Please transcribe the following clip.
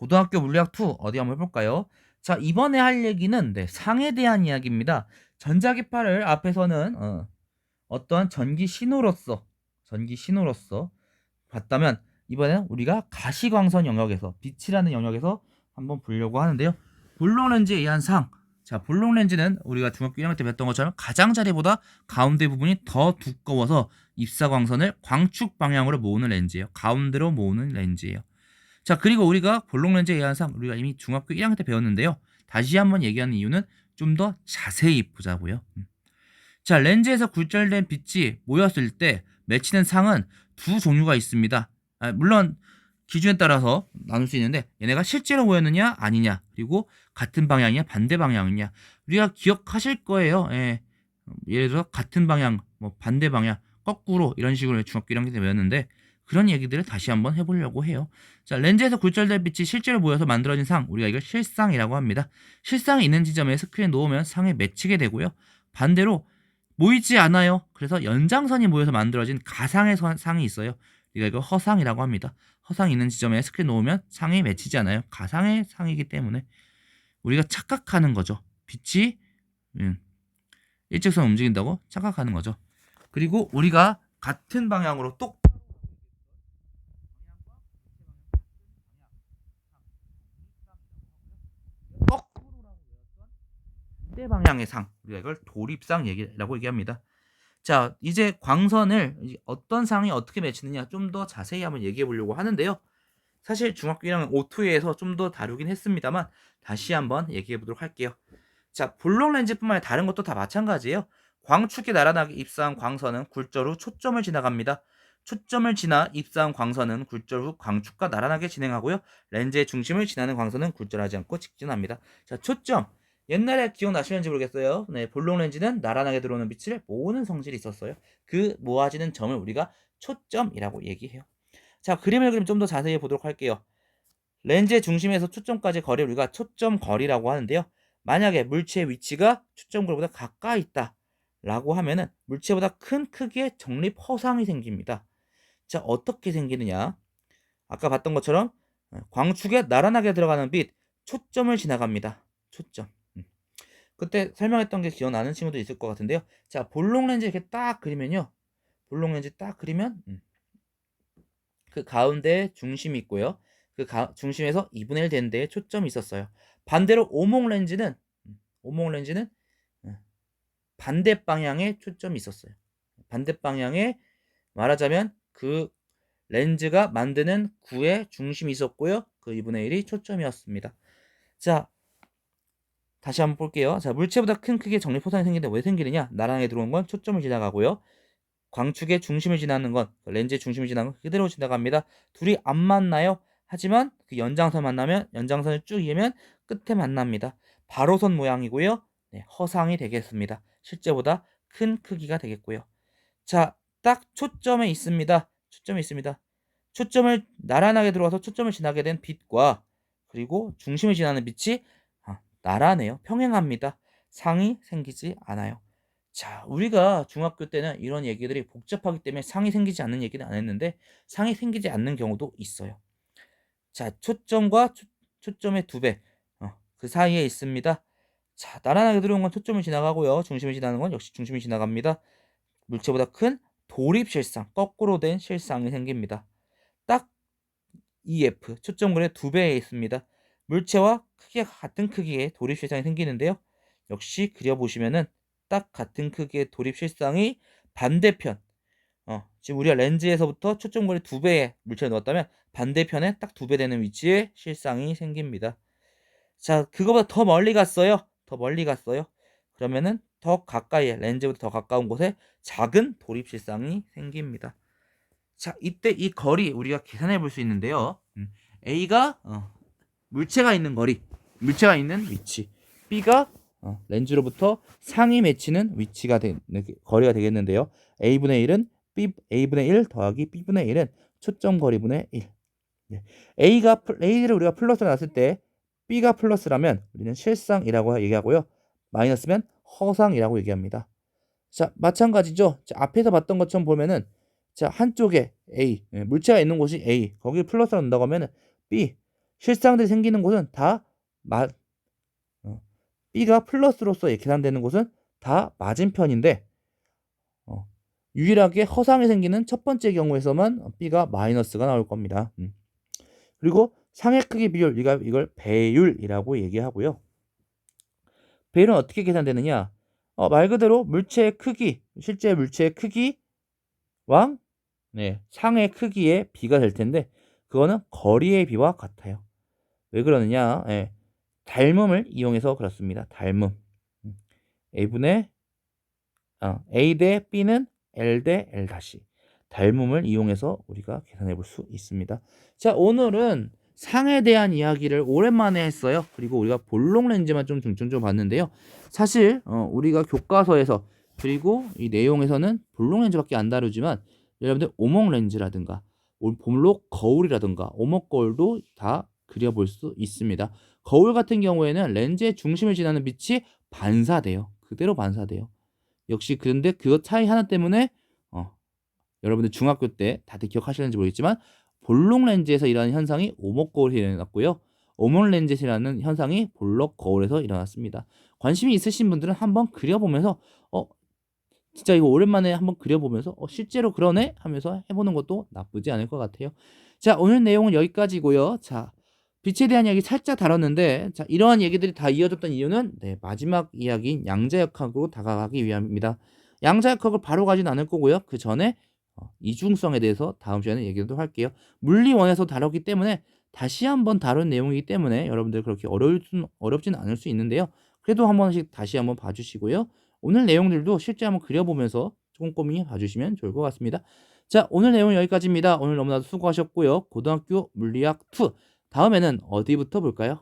고등학교 물리학 2 어디 한번 해볼까요? 자, 이번에 할 얘기는 상에 대한 이야기입니다. 전자기파를 앞에서는 어떠한 전기 신호로서 봤다면 이번에는 우리가 가시광선 영역에서 빛이라는 영역에서 한번 보려고 하는데요. 볼록렌즈에 의한 상. 자, 볼록렌즈는 우리가 중학교 1학년 때 배웠던 것처럼 가장자리보다 가운데 부분이 더 두꺼워서 입사광선을 광축 방향으로 모으는 렌즈예요. 가운데로 모으는 렌즈예요. 자, 그리고 우리가 볼록렌즈에 의한 상 우리가 이미 중학교 1학년 때 배웠는데요. 다시 한번 얘기하는 이유는 좀 더 자세히 보자고요. 자, 렌즈에서 굴절된 빛이 모였을 때 맺히는 상은 두 종류가 있습니다. 물론 기준에 따라서 나눌 수 있는데 얘네가 실제로 모였느냐 아니냐, 그리고 같은 방향이냐 반대 방향이냐, 우리가 기억하실 거예요. 예를 들어 같은 방향, 뭐 반대 방향, 거꾸로 이런 식으로 중학교 1학년 때 배웠는데 그런 얘기들을 다시 한번 해보려고 해요. 자, 렌즈에서 굴절된 빛이 실제로 모여서 만들어진 상, 우리가 이걸 실상이라고 합니다. 실상이 있는 지점에 스크린에 놓으면 상에 맺히게 되고요. 반대로 모이지 않아요. 그래서 연장선이 모여서 만들어진 가상의 상이 있어요. 우리가 이걸 허상이라고 합니다. 허상이 있는 지점에 스크린 놓으면 상이 맺히지 않아요. 가상의 상이기 때문에 우리가 착각하는 거죠. 빛이 일직선 움직인다고 착각하는 거죠. 그리고 우리가 같은 방향으로 똑 거꾸로라고 외웠던 반대 방향의 상, 우리가 이걸 도립상이라고 얘기합니다. 자, 이제 광선을 어떤 상이 어떻게 맺히느냐 좀 더 자세히 한번 얘기해 보려고 하는데요. 사실 중학교 1학년 O2에서 좀 더 다루긴 했습니다만 다시 한번 얘기해 보도록 할게요. 자, 볼록 렌즈뿐만 아니라 다른 것도 다 마찬가지예요. 광축이 날아나게 입사한 광선은 굴절 후 초점을 지나갑니다. 초점을 지나 입사한 광선은 굴절 후 광축과 날아나게 진행하고요. 렌즈의 중심을 지나는 광선은 굴절하지 않고 직진합니다. 자, 초점. 옛날에 기억나시는지 모르겠어요. 네, 볼록 렌즈는 날아나게 들어오는 빛을 모으는 성질이 있었어요. 그 모아지는 점을 우리가 초점이라고 얘기해요. 자, 그림을 그림 좀 더 자세히 보도록 할게요. 렌즈의 중심에서 초점까지 거리를 우리가 초점 거리라고 하는데요. 만약에 물체의 위치가 초점 거리보다 가까이 있다 라고 하면은 물체보다 큰 크기의 정립 허상이 생깁니다. 자, 어떻게 생기느냐? 아까 봤던 것처럼 광축에 나란하게 들어가는 빛, 초점을 지나갑니다. 초점. 그때 설명했던 게 기억나는 친구도 있을 것 같은데요. 자, 볼록 렌즈 이렇게 딱 그리면요. 볼록 렌즈 딱 그리면 그 가운데에 중심이 있고요. 그 중심에서 2분의 1 되는 데에 초점이 있었어요. 반대로 오목 렌즈는 반대 방향에 초점이 있었어요. 반대 방향에 말하자면 그 렌즈가 만드는 구에 중심이 있었고요. 그 2분의 1이 초점이었습니다. 자, 다시 한번 볼게요. 자, 물체보다 큰 크기의 정립 포상이 생기는데 왜 생기느냐? 나란하게 들어온 건 초점을 지나가고요. 광축의 중심을 지나는 건, 렌즈의 중심을 지나는 건 그대로 지나갑니다. 둘이 안 만나요. 하지만 그 연장선 만나면 연장선을 쭉 이으면 끝에 만납니다. 바로선 모양이고요. 네, 허상이 되겠습니다. 실제보다 큰 크기가 되겠고요. 자, 딱 초점에 있습니다. 초점에 있습니다. 초점을 나란하게 들어와서 초점을 지나게 된 빛과 그리고 중심을 지나는 빛이 나란해요. 평행합니다. 상이 생기지 않아요. 자, 우리가 중학교 때는 이런 얘기들이 복잡하기 때문에 상이 생기지 않는 얘기는 안 했는데 상이 생기지 않는 경우도 있어요. 자, 초점과 초점의 2배, 그 사이에 있습니다. 자, 나란하게 들어온 건 초점을 지나가고요. 중심을 지나는 건 역시 중심이 지나갑니다. 물체보다 큰 도립실상, 거꾸로 된 실상이 생깁니다. 딱 EF, 초점거리의 2배에 있습니다. 물체와 크게 같은 크기의 도립실상이 생기는데요. 역시 그려보시면은 딱 같은 크기의 도립실상이 반대편, 지금 우리가 렌즈에서부터 초점거리 2배의 물체를 넣었다면 반대편에 딱 2배 되는 위치에 실상이 생깁니다. 자, 그거보다 더 멀리 갔어요. 더 멀리 갔어요. 그러면은 더 가까이에, 렌즈보다 더 가까운 곳에 작은 도립실상이 생깁니다. 자, 이때 이 거리 우리가 계산해 볼 수 있는데요. A가 물체가 있는 거리, 물체가 있는 위치, B가 렌즈로부터 상이 맺히는 위치가 거리가 되겠는데요. A분의 1은 A분의 1 더하기 B분의 1은 초점 거리분의 1. 네. A를 우리가 플러스로 놨을 때 B가 플러스라면 우리는 실상이라고 얘기하고요. 마이너스면 허상이라고 얘기합니다. 자, 마찬가지죠. 자, 앞에서 봤던 것처럼 보면은 자, 한쪽에 A, 물체가 있는 곳이 A, 거기 플러스로 넣는다고 하면은 B, 실상들이 생기는 곳은 다 B가 플러스로서 계산되는 곳은 다 맞은편인데 유일하게 허상이 생기는 첫 번째 경우에서만 B가 마이너스가 나올 겁니다. 그리고 상의 크기 비율, 이걸 배율이라고 얘기하고요. 배율은 어떻게 계산되느냐? 말 그대로 물체의 크기, 실제 물체의 크기와 상의 크기의 비가 될 텐데 그거는 거리의 비와 같아요. 왜 그러느냐? 닮음을 이용해서 그렇습니다. 닮음. A 대 B는 L 대 L 다시. 닮음을 이용해서 우리가 계산해 볼 수 있습니다. 자, 오늘은 상에 대한 이야기를 오랜만에 했어요. 그리고 우리가 볼록 렌즈만 좀 중점적으로 봤는데요. 사실 우리가 교과서에서 그리고 이 내용에서는 볼록 렌즈밖에 안 다루지만 여러분들 오목 렌즈라든가 볼록 거울이라든가 오목 거울도 다 그려볼 수 있습니다. 거울 같은 경우에는 렌즈의 중심을 지나는 빛이 반사돼요. 그대로 반사돼요. 역시 근데 그 차이 하나 때문에 여러분들 중학교 때 다들 기억하시는지 모르겠지만 볼록 렌즈에서 일어나는 현상이 오목 거울에서 일어났고요. 오목 렌즈에서 일어나는 현상이 볼록 거울에서 일어났습니다. 관심이 있으신 분들은 한번 그려보면서 진짜 이거 오랜만에 한번 그려보면서 실제로 그러네 하면서 해보는 것도 나쁘지 않을 것 같아요. 자, 오늘 내용은 여기까지고요. 자, 빛에 대한 이야기 살짝 다뤘는데 자, 이러한 얘기들이 다 이어졌던 이유는 마지막 이야기인 양자역학으로 다가가기 위함입니다. 양자역학을 바로 가진 않을 거고요. 그 전에 이중성에 대해서 다음 시간에 얘기도 할게요. 물리원에서 다뤘기 때문에 다시 한번 다룬 내용이기 때문에 여러분들 그렇게 어렵진 않을 수 있는데요. 그래도 한 번씩 다시 한번 봐주시고요. 오늘 내용들도 실제 한번 그려보면서 꼼꼼히 봐주시면 좋을 것 같습니다. 자, 오늘 내용은 여기까지입니다. 오늘 너무나도 수고하셨고요. 고등학교 물리학 2 다음에는 어디부터 볼까요?